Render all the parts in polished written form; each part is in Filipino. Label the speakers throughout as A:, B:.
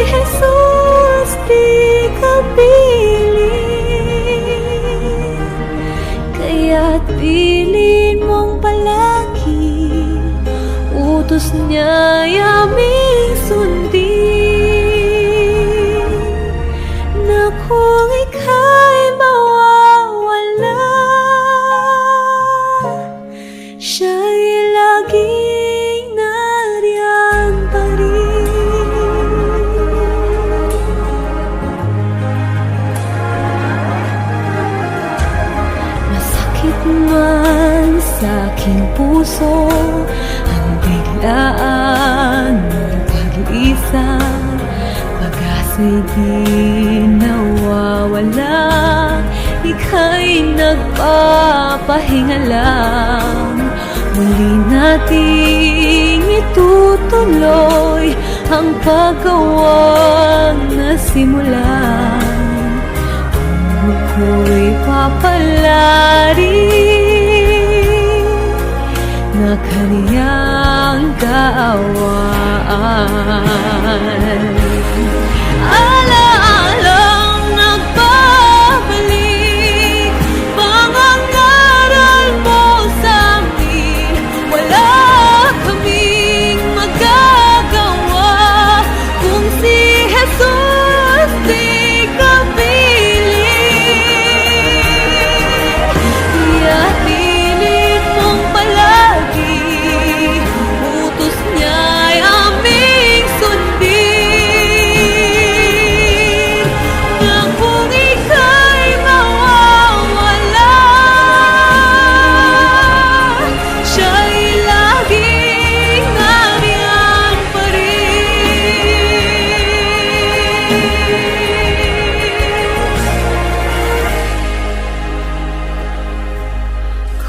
A: Jesus di ka piling, kaya't pilin mong palagi, utos niya'y aming sundin. Na kung ika'y mawawala, siya'y laging nariyan pa rin. Masakit man sa aking puso ang biglaan ng pag-iisa, pag-asa'y di nawawala, ika'y nagpapahinga lang. Muli nating itutuloy ang paggawang nasimulan. Kung ako'y papalari na kaniyang kaawaan. Alaalang nagbabalik, pangangaral mo sa amin, wala kaming magagawa kung si Jesus di ka piling. Kaya pilit mong palagi, utos niya'y aming sundin. Na kung ika'y mawawala, siya'y laging nariyan pa rin.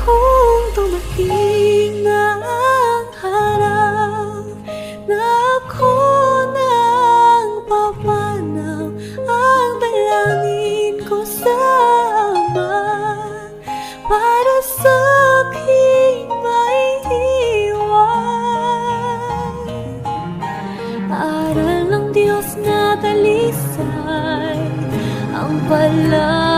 A: Kung dumating na ang harap na ako nang papanaw, ang dalangin ko sa Ama para sa aking maiiwan. Aral ng Diyos na dalisay ang pala